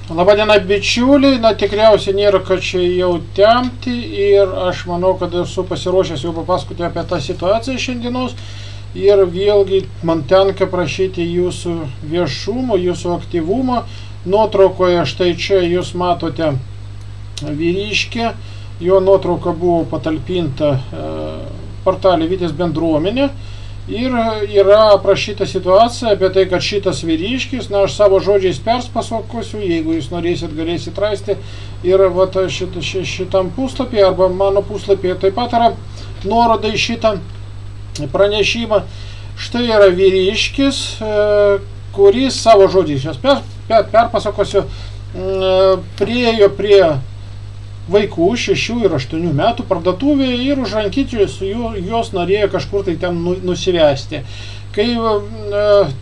Labadiena bičiuliai, tikriausiai nėra ką čia jau tempti ir aš manau, kad esu pasiruošęs jau papasakoti apie tą situaciją šiandienos ir vėlgi man tenka prašyti jūsų viešumo, jūsų aktyvumo. Nuotraukoje štai čia jūs matote vyriškį, jo nuotrauka buvo patalpinta portale Vitės bendruomenė. Ir yra aprašyta situacija apie tai, kad šitas vyriškis, aš savo žodžiais perspasakosiu, jeigu jūs norėsit, galėsit rasti. Ir šitam puslapį arba mano puslapyje taip pat yra nuoroda į šitą pranešimą. Štai yra vyriškis, kuris savo žodžiais, aš perpasakosiu, priėjo prie vaikų 6 ir 8 metų parduotuvėje ir už rankyčius jos norėjo kažkur tai ten nusivesti. Kai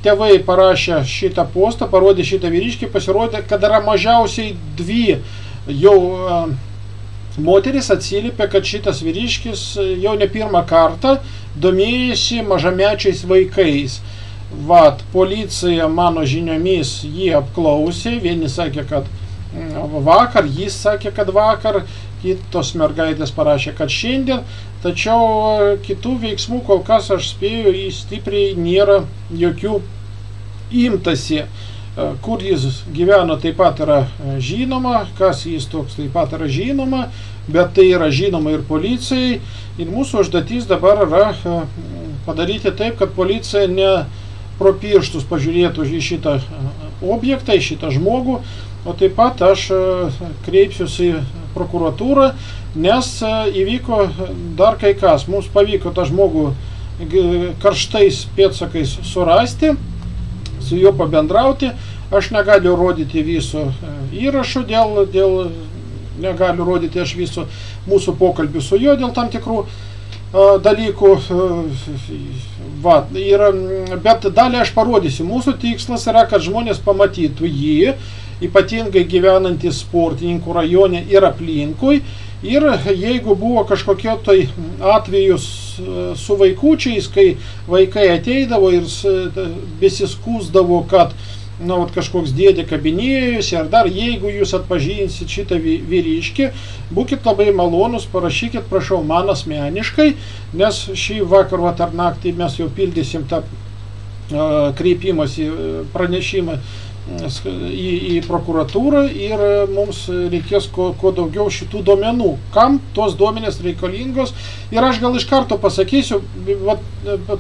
tėvai parašė šitą postą, parodė šitą vyriškį, pasirodė, kad yra mažiausiai 2 jau moteris atsiliepė, kad šitas vyriškis jau ne pirmą kartą domėjosi mažamečiais vaikais. Policija mano žiniomis jį apklausė, vieni sakė, kad vakar, jis sakė, kad vakar, kitos mergaitės parašė, kad šiandien, tačiau kitų veiksmų kol kas aš spėju stipriai nėra jokių imtasi. Kur jis gyveno taip pat yra žinoma, kas jis toks taip pat yra žinoma, bet tai yra žinoma ir policijai. Ir mūsų užduotis dabar yra padaryti taip, kad policija ne pro pirštus pažiūrėtų į šitą objektą, į šitą žmogų. O taip pat aš kreipsiuosi į prokuratūrą, nes įvyko dar kai kas. Mums pavyko tą žmogų karštais pėdsakais surasti, su juo pabendrauti. Aš negaliu rodyti viso įrašo, negaliu rodyti aš viso mūsų pokalbių su juo dėl tam tikrų dalykų. Bet dalį aš parodysiu. Mūsų tikslas yra, kad žmonės pamatytų jį, ypatingai gyvenantys sportininkų rajone ir aplinkui. Ir jeigu buvo kažkokie tai atvejus su vaikučiais, kai vaikai ateidavo ir besiskųsdavo, kad kažkoks dėdė kabinėjosi, ar dar jeigu jūs atpažinsit šitą vyriškį, būkit labai malonus, parašykit, prašau, man asmeniškai, nes šį vakar ar naktį mes jau pildysim tą kreipimąsi pranešimą į prokuratūrą ir mums reikės kuo daugiau šitų duomenų. Kam tos duomenės reikalingos? Ir aš gal iš karto pasakysiu,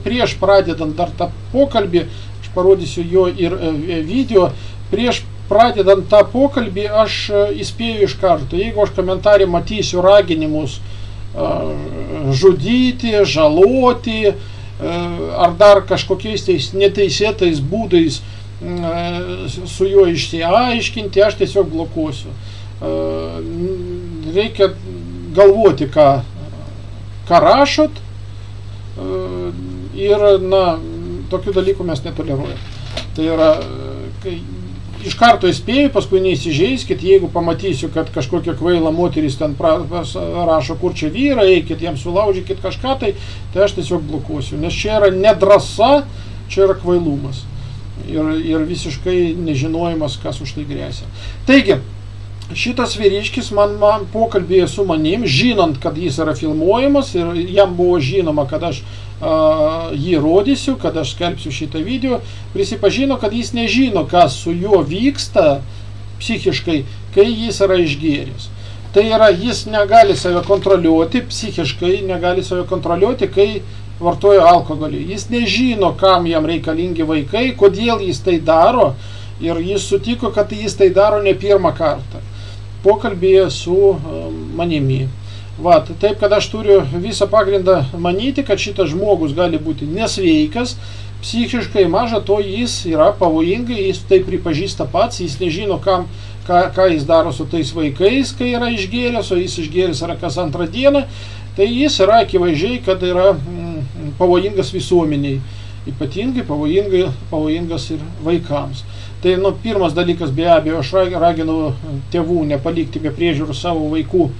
prieš pradedant dar tą pokalbį, aš parodysiu jo ir video, prieš pradedant tą pokalbį aš įspėju iš karto, jeigu aš komentarį matysiu raginimus žudyti, žaloti ar dar kažkokiais neteisėtais būdais su juo išsiaiškinti, aš tiesiog blokuosiu. Reikia galvoti, ką rašot ir, tokių dalykų mes netoleruojam. Tai yra, iš karto įspėju, paskui neįsižeiskit, jeigu pamatysiu, kad kažkokia kvaila moteris ten rašo, kur čia vyra, eikit jiems sulaužykit kažką, tai aš tiesiog blokuosiu. Nes čia yra nedrąsa, čia yra kvailumas. Ir visiškai nežinojimas, kas už tai grėsia. Taigi, šitas vyriškis man pokalbėje su manim, žinant, kad jis yra filmuojamas ir jam buvo žinoma, kad aš jį rodysiu, kad aš skelbsiu šitą video, prisipažino, kad jis nežino, kas su juo vyksta psichiškai, kai jis yra išgėręs. Tai yra, jis negali save kontroliuoti, psichiškai negali save kontroliuoti, kai vartoja alkoholį. Jis nežino, kam jam reikalingi vaikai, kodėl jis tai daro ir jis sutiko, kad jis tai daro ne pirmą kartą. Pokalbėje su manimi. Taip, kad aš turiu visą pagrindą manyti, kad šitas žmogus gali būti nesveikas, psichiškai, maža to jis yra pavojingai, jis tai pripažįsta pats, jis nežino, ką jis daro su tais vaikais, kai yra išgėręs, o jis išgėręs yra kas antrą dieną. Tai jis yra akivaizdžiai, kad yra pavojingas visuomeniai, ypatingai pavojingas ir vaikams. Tai pirmas dalykas, be abejo, aš raginu tėvų nepalikti be priežiūros savo vaikų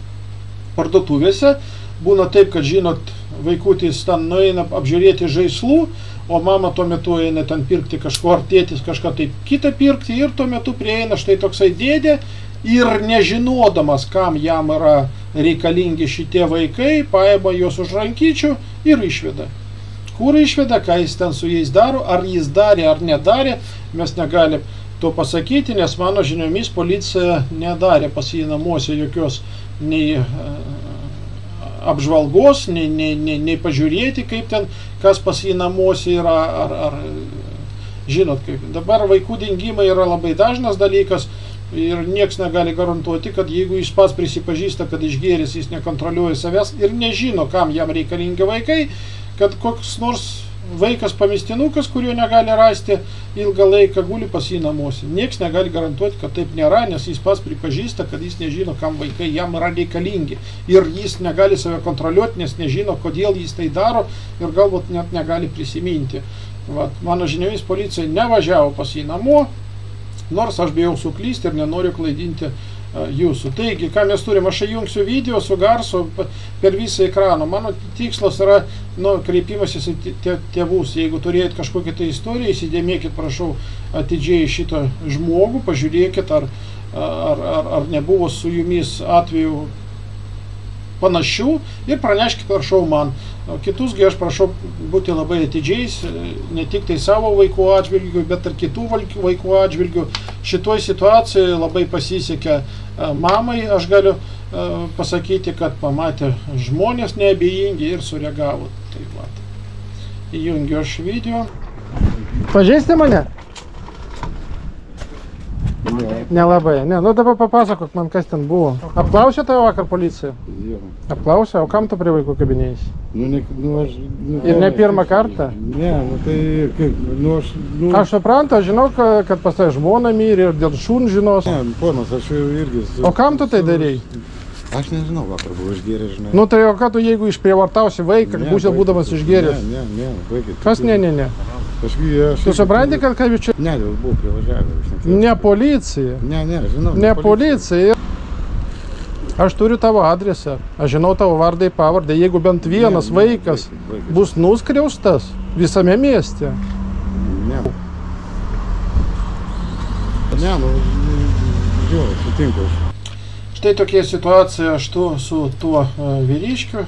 parduotuvėse. būna taip, kad žinot, vaikutis ten nueina apžiūrėti žaislų, o mama tuo metu eina ten pirkti kažko, ar tėtis kažką tai kitą pirkti, ir tuo metu prieina štai toksai dėdė ir nežinodamas, kam jam yra reikalingi šitie vaikai, paima juos už rankyčių ir išveda. Kur išveda, ką jis ten su jais daro, ar jis darė ar nedarė, mes negalim to pasakyti, nes mano žiniomis policija nedarė pas jį namuose jokios nei apžvalgos, nei pažiūrėti, kaip ten, kas pas jį namuose yra, ar žinot, kaip. Dabar vaikų dingimai yra labai dažnas dalykas ir nieks negali garantuoti, kad jeigu jis pats prisipažįsta, kad išgėręs jis nekontroliuoja savęs ir nežino, kam jam reikalingi vaikai, kad koks nors vaikas pamistinukas, kurio negali rasti, ilgą laiką guli pas jį namuose. Nieks negali garantuoti, kad taip nėra, nes jis pats pripažįsta, kad jis nežino, kam vaikai jam yra reikalingi. Ir jis negali save kontroliuoti, nes nežino, kodėl jis tai daro ir galbūt net negali prisiminti. Vat, mano žiniomis policija nevažiavo pas jį namo, nors aš bijau suklysti ir nenoriu klaidinti jūsų. Taigi, ką mes turim, aš įjungsiu video su garsu per visą ekraną. Mano tikslas yra, kreipimasis į tėvus. Jeigu turėjot kažkokią tai istoriją, įsidėmėkit, prašau, atidžiai šitą žmogų, pažiūrėkit, ar nebuvo su jumis atveju panašių ir praneškit, prašau, man. Kitusgi aš prašau būti labai atidžiais, ne tik tai savo vaikų atžvilgių, bet ir kitų vaikų atžvilgių. Šitoj situacijoje labai pasisekė mamai, aš galiu pasakyti, kad pamatė žmonės neabejingi ir sureagavo. Tai va. Įjungiu aš video. Pažįsti mane? Nelabai, ne. Nu dabar papasakok man, kas ten buvo. Apklausė tave vakar policija? Jo. Apklausė? O kam tu prie vaikų kabinėjais? Ir ne pirmą kartą? Ne, tai kaip, Aš suprantu, aš žinau, kad pas tai žmona mirė ir dėl šun žinos. Ne, ponas, aš irgi... O kam tu tai darei? Aš nežinau, vakar buvo išgėręs, žinai. Nu tai o ką tu, jeigu išprievartausi vaiką, būdamas išgėręs? Ne, baigit. Kas ne? Tu supranti, kad čia... Ne, dėl buvau privažiavęs. Ne policija. Ne, žinau. Ne policija. Aš turiu tavo adresą, aš žinau tavo vardą ir pavardę. Jeigu bent vienas vaikas bus nuskriaustas visame mieste. Ne, sutinku aš. Štai tokia situacija su tuo vyriškiu.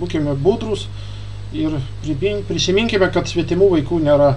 Būkime budrus ir prisiminkime, kad svetimų vaikų nėra.